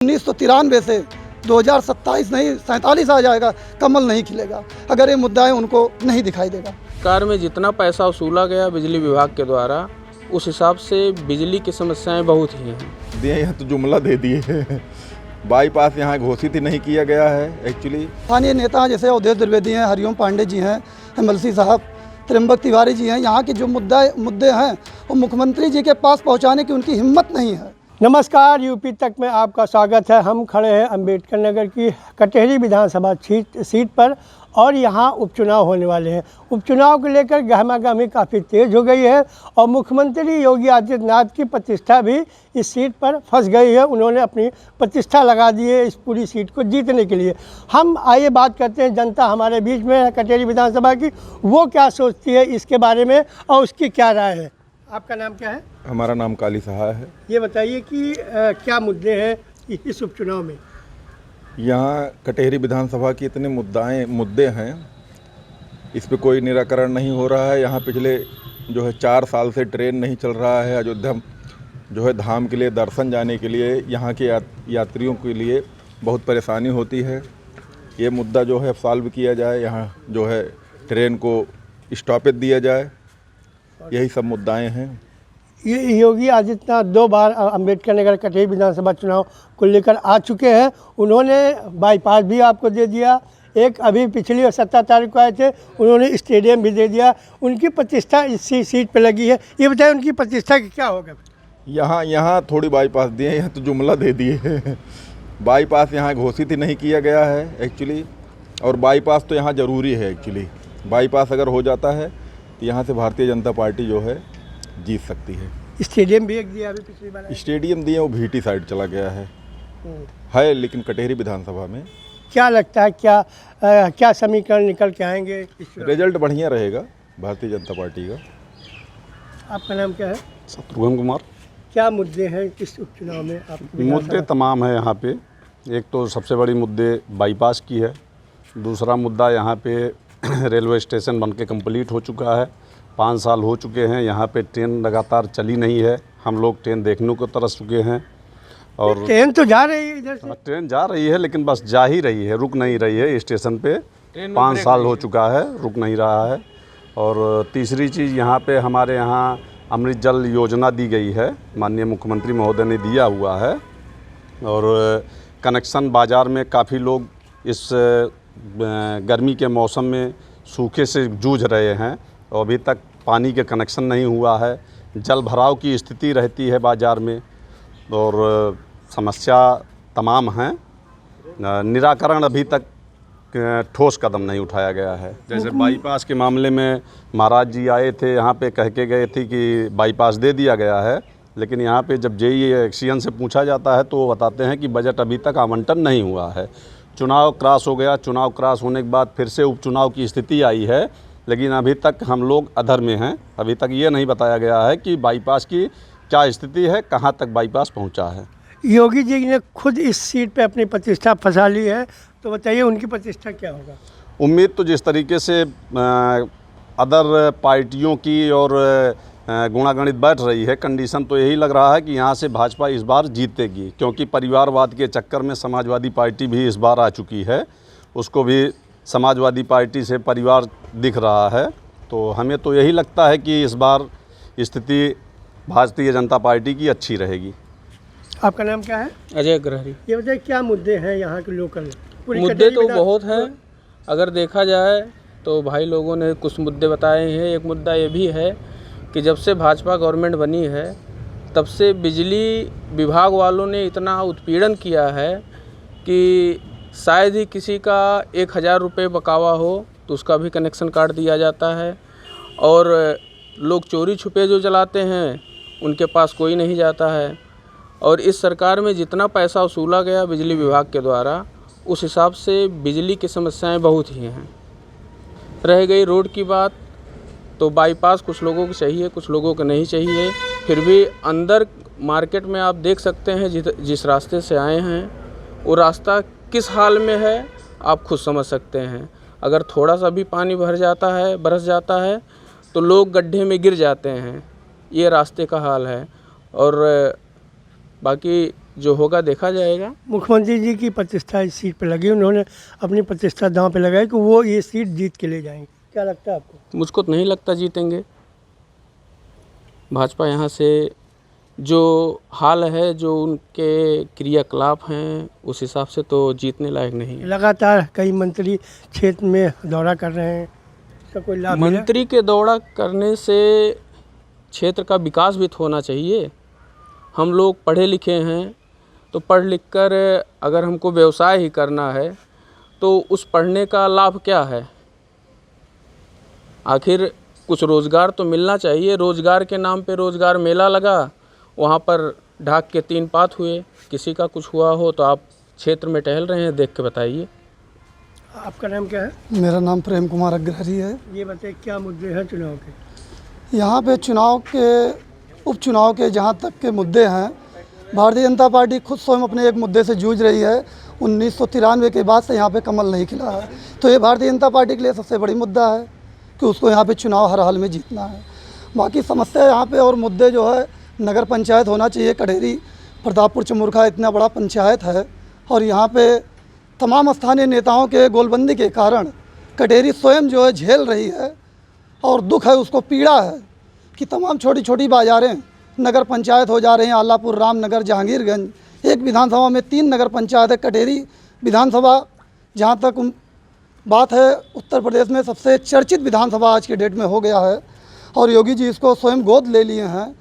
1993 से 2027 नहीं 47 आ जाएगा, कमल नहीं खिलेगा अगर ये मुद्दा उनको नहीं दिखाई देगा। सरकार में जितना पैसा वसूला गया बिजली विभाग के द्वारा, उस हिसाब से बिजली की समस्याएं बहुत ही हैं। दिए हैं तो जुमला दे दिए हैं। बाईपास यहाँ घोषित ही नहीं किया गया है एक्चुअली। स्थानीय नेता जैसे अवधेश द्विवेदी हैं, हरिओम पांडे जी हैं, एमएलसी साहब त्र्यंबक तिवारी जी हैं, यहाँ के जो मुद्दे हैं वो मुख्यमंत्री जी के पास पहुँचाने की उनकी हिम्मत नहीं है। नमस्कार, यूपी तक में आपका स्वागत है। हम खड़े हैं अंबेडकर नगर की कटहरी विधानसभा सीट पर और यहाँ उपचुनाव होने वाले हैं। उपचुनाव को लेकर गहमागहमी काफ़ी तेज़ हो गई है और मुख्यमंत्री योगी आदित्यनाथ की प्रतिष्ठा भी इस सीट पर फंस गई है। उन्होंने अपनी प्रतिष्ठा लगा दी है इस पूरी सीट को जीतने के लिए। हम आइए बात करते हैं, जनता हमारे बीच में है कटहरी विधानसभा की, वो क्या सोचती है इसके बारे में और उसकी क्या राय है। आपका नाम क्या है? हमारा नाम काली सहाय है। ये बताइए कि क्या मुद्दे हैं इस उपचुनाव में? यहाँ कटहरी विधानसभा की इतने मुद्दे हैं, इस पे कोई निराकरण नहीं हो रहा है। यहाँ पिछले 4 साल से ट्रेन नहीं चल रहा है। अयोध्या धाम के लिए दर्शन जाने के लिए यहाँ के यात्रियों के लिए बहुत परेशानी होती है। ये मुद्दा सॉल्व किया जाए, यहाँ ट्रेन को स्टॉपेज दिया जाए, यही सब मुद्दाएं हैं। ये योगी आदित्यनाथ 2 बार अंबेडकर नगर कटहरी विधानसभा चुनाव को लेकर आ चुके हैं। उन्होंने बाईपास भी आपको दे दिया, एक अभी पिछली 17 तारीख को आए थे, उन्होंने स्टेडियम भी दे दिया। उनकी प्रतिष्ठा इसी सीट पे लगी है। ये बताएं उनकी प्रतिष्ठा की क्या होगा? यहाँ थोड़ी बाईपास दिए, यहाँ तो जुमला दे दिए हैं। बाईपास यहाँ घोषित ही नहीं किया गया है एक्चुअली, और बाईपास तो यहाँ ज़रूरी है एक्चुअली। बाईपास अगर हो जाता है तो यहाँ से भारतीय जनता पार्टी जीत सकती है। स्टेडियम भी एक दिया, अभी पिछली बार स्टेडियम दिए, वो भीटी साइड चला गया है लेकिन कटहरी विधानसभा में क्या लगता है, क्या समीकरण निकल के आएंगे? रिजल्ट बढ़िया रहेगा भारतीय जनता पार्टी का। आपका नाम क्या है? शत्रुघ्न कुमार। क्या मुद्दे हैं इस उपचुनाव में? मुद्दे तमाम है यहाँ पे। एक तो सबसे बड़ी मुद्दे बाईपास की है। दूसरा मुद्दा यहाँ पे रेलवे स्टेशन बनके कंप्लीट हो चुका है, 5 साल हो चुके हैं। यहाँ पे ट्रेन लगातार चली नहीं है। हम लोग ट्रेन देखने को तरस चुके हैं। और ट्रेन तो जा रही है इधर से? ट्रेन जा रही है, लेकिन बस जा ही रही है, रुक नहीं रही है स्टेशन पे। 5 साल हो चुका है, रुक नहीं रहा है। और तीसरी चीज़, यहाँ पे हमारे यहाँ अमृत जल योजना दी गई है, माननीय मुख्यमंत्री महोदय ने दिया हुआ है। और कनेक्शन बाज़ार में काफ़ी लोग इस गर्मी के मौसम में सूखे से जूझ रहे हैं और अभी तक पानी के कनेक्शन नहीं हुआ है। जल भराव की स्थिति रहती है बाज़ार में और समस्या तमाम हैं। निराकरण अभी तक ठोस कदम नहीं उठाया गया है। जैसे बाईपास के मामले में महाराज जी आए थे, यहाँ पे कह के गए थे कि बाईपास दे दिया गया है, लेकिन यहाँ पे जब जेई एक्सीएन से पूछा जाता है तो वो बताते हैं कि बजट अभी तक आवंटन नहीं हुआ है। चुनाव क्रॉस हो गया, चुनाव क्रॉस होने के बाद फिर से उपचुनाव की स्थिति आई है, लेकिन अभी तक हम लोग अधर में हैं। अभी तक ये नहीं बताया गया है कि बाईपास की क्या स्थिति है, कहाँ तक बाईपास पहुँचा है। योगी जी ने खुद इस सीट पे अपनी प्रतिष्ठा फंसा ली है, तो बताइए उनकी प्रतिष्ठा क्या होगा? उम्मीद तो जिस तरीके से अदर पार्टियों की और गुणागणित बैठ रही है, कंडीशन तो यही लग रहा है कि यहाँ से भाजपा इस बार जीतेगी, क्योंकि परिवारवाद के चक्कर में समाजवादी पार्टी भी इस बार आ चुकी है। उसको भी समाजवादी पार्टी से परिवार दिख रहा है। तो हमें तो यही लगता है कि इस बार स्थिति भारतीय जनता पार्टी की अच्छी रहेगी। आपका नाम क्या है? अजय ग्रहरी। ये बताइए क्या मुद्दे हैं यहाँ के लोकल? मुद्दे तो बहुत हैं। अगर देखा जाए तो भाई लोगों ने कुछ मुद्दे बताए हैं। एक मुद्दा ये भी है कि जब से भाजपा गवर्नमेंट बनी है तब से बिजली विभाग वालों ने इतना उत्पीड़न किया है कि शायद ही किसी का 1000 रुपये बकावा हो तो उसका भी कनेक्शन काट दिया जाता है। और लोग चोरी छुपे जो चलाते हैं उनके पास कोई नहीं जाता है। और इस सरकार में जितना पैसा वसूला गया बिजली विभाग के द्वारा, उस हिसाब से बिजली की समस्याएं बहुत ही हैं। रह गई रोड की बात, तो बाईपास कुछ लोगों को चाहिए, कुछ लोगों को नहीं चाहिए। फिर भी अंदर मार्केट में आप देख सकते हैं जिस रास्ते से आए हैं वो रास्ता किस हाल में है आप खुद समझ सकते हैं। अगर थोड़ा सा भी पानी बरस जाता है तो लोग गड्ढे में गिर जाते हैं। ये रास्ते का हाल है। और बाकी जो होगा देखा जाएगा। मुख्यमंत्री जी की प्रतिष्ठा इस सीट पर लगी, उन्होंने अपनी प्रतिष्ठा दांव पे लगाई कि वो ये सीट जीत के ले जाएंगे। क्या लगता है आपको? मुझको तो नहीं लगता जीतेंगे। भाजपा यहाँ से जो हाल है, जो उनके क्रियाकलाप हैं, उस हिसाब से तो जीतने लायक नहीं है। लगातार कई मंत्री क्षेत्र में दौरा कर रहे हैं, इसका कोई लाभ मिला? मंत्री के दौरा करने से क्षेत्र का विकास भी तो होना चाहिए। हम लोग पढ़े लिखे हैं, तो पढ़ लिख कर अगर हमको व्यवसाय ही करना है तो उस पढ़ने का लाभ क्या है? आखिर कुछ रोज़गार तो मिलना चाहिए। रोज़गार के नाम पे रोज़गार मेला लगा, वहाँ पर ढाक के 3 पात हुए। किसी का कुछ हुआ हो तो आप क्षेत्र में टहल रहे हैं, देख के बताइए। आपका नाम क्या है? मेरा नाम प्रेम कुमार अग्रहरी है। ये बताइए क्या मुद्दे हैं चुनाव के? यहाँ पे चुनाव के, उपचुनाव के जहाँ तक के मुद्दे हैं, भारतीय जनता पार्टी खुद स्वयं अपने एक मुद्दे से जूझ रही है। 1993 के बाद से यहाँ पे कमल नहीं खिला है, तो ये भारतीय जनता पार्टी के लिए सबसे बड़ी मुद्दा है कि उसको यहाँ पे चुनाव हर हाल में जीतना है। बाकी समस्या यहाँ पे और मुद्दे जो है, नगर पंचायत होना चाहिए। कटेहरी प्रतापपुर चमुरखा इतना बड़ा पंचायत है और यहाँ पे तमाम स्थानीय नेताओं के गोलबंदी के कारण कटेहरी स्वयं जो है झेल रही है और दुख है, उसको पीड़ा है कि तमाम छोटी छोटी बाज़ारें नगर पंचायत हो जा रही हैं। आलापुर, रामनगर, जहांगीरगंज, एक विधानसभा में 3 नगर पंचायत है। कटेहरी विधानसभा जहाँ तक बात है, उत्तर प्रदेश में सबसे चर्चित विधानसभा आज के डेट में हो गया है और योगी जी इसको स्वयं गोद ले लिए हैं।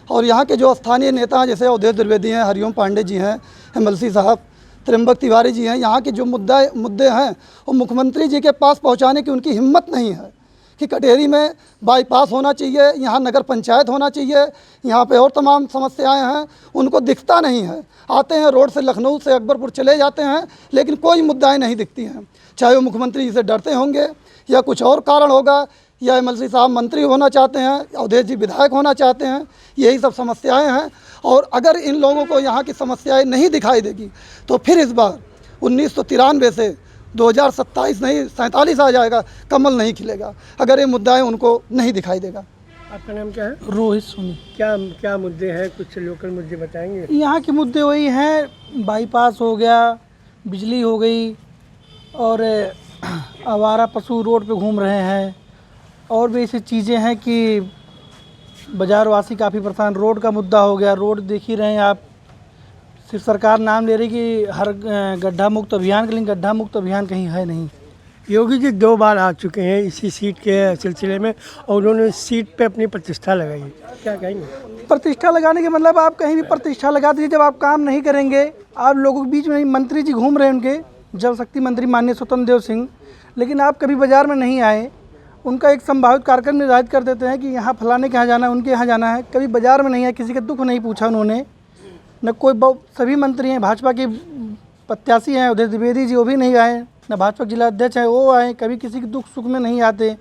और यहाँ के जो स्थानीय नेता हैं, जैसे अवधेश द्विवेदी हैं, हरिओम पांडे जी हैं, MLC साहब, त्र्यंबक तिवारी जी हैं, यहाँ के जो मुद्दे हैं वो मुख्यमंत्री जी के पास पहुँचाने की उनकी हिम्मत नहीं है कि कटेहरी में बाईपास होना चाहिए, यहाँ नगर पंचायत होना चाहिए, यहाँ पे और तमाम समस्याएं हैं, उनको दिखता नहीं है। आते हैं रोड से, लखनऊ से अकबरपुर चले जाते हैं, लेकिन कोई मुद्दाएं नहीं दिखती हैं। चाहे वो मुख्यमंत्री जी से डरते होंगे या कुछ और कारण होगा, या MLC साहब मंत्री होना चाहते हैं, अवधेश जी विधायक होना चाहते हैं, यही सब समस्याएं हैं। और अगर इन लोगों को यहाँ की समस्याएं नहीं दिखाई देगी तो फिर इस बार 1993 से 2027 नहीं 47 आ जाएगा, कमल नहीं खिलेगा अगर ये मुद्दाएं उनको नहीं दिखाई देगा। आपका नाम क्या है? रोहित सोनी। क्या क्या मुद्दे हैं? कुछ लोकल मुद्दे बताएंगे? यहाँ के मुद्दे वही हैं, बाईपास हो गया, बिजली हो गई और आवारा पशु रोड पे घूम रहे हैं, और भी ऐसी चीज़ें हैं कि बाज़ारवासी काफ़ी परेशान। रोड का मुद्दा हो गया, रोड देख ही रहे हैं आप, सिर्फ सरकार नाम ले रही कि हर गड्ढा मुक्त अभियान के, लेकिन गड्ढा मुक्त अभियान कहीं है नहीं। योगी जी 2 बार आ चुके हैं इसी सीट के सिलसिले में और उन्होंने इस सीट पे अपनी प्रतिष्ठा लगाई है, क्या कहेंगे? प्रतिष्ठा लगाने के मतलब आप कहीं भी प्रतिष्ठा लगा दीजिए, जब आप काम नहीं करेंगे। आप लोगों के बीच में मंत्री जी घूम रहे हैं, उनके जल शक्ति मंत्री माननीय स्वतंत्र देव सिंह, लेकिन आप कभी बाज़ार में नहीं आए। उनका एक संभावित कार्यक्रम निर्धारित कर देते हैं कि यहाँ फलाने के यहाँ जाना है, उनके यहाँ जाना है, कभी बाज़ार में नहीं आए, किसी का दुख नहीं पूछा उन्होंने। न कोई सभी मंत्री हैं, भाजपा के प्रत्याशी हैं, अवधेश द्विवेदी जी, वो भी नहीं आए। न भाजपा जिला अध्यक्ष हैं, वो आए, कभी किसी के दुख सुख में नहीं आते।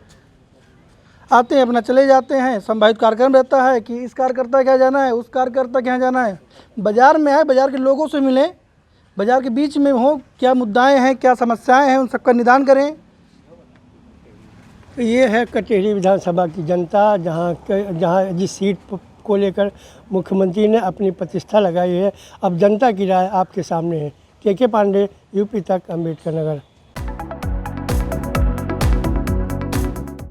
आते हैं अपना चले जाते हैं। संभावित कार्यक्रम रहता है कि इस कार्यकर्ता के यहाँ जाना है, उस कार्यकर्ता के यहाँ जाना है। बाज़ार में आए, बाज़ार के लोगों से मिलें, बाज़ार के बीच में हो, क्या मुद्दाएं हैं, क्या समस्याएं हैं, उन सबका निदान करें। ये है कटेहरी विधानसभा की जनता, जहाँ जिस सीट को लेकर मुख्यमंत्री ने अपनी प्रतिष्ठा लगाई है। अब जनता की राय आपके सामने है। के पांडे, UP तक, अम्बेडकर नगर।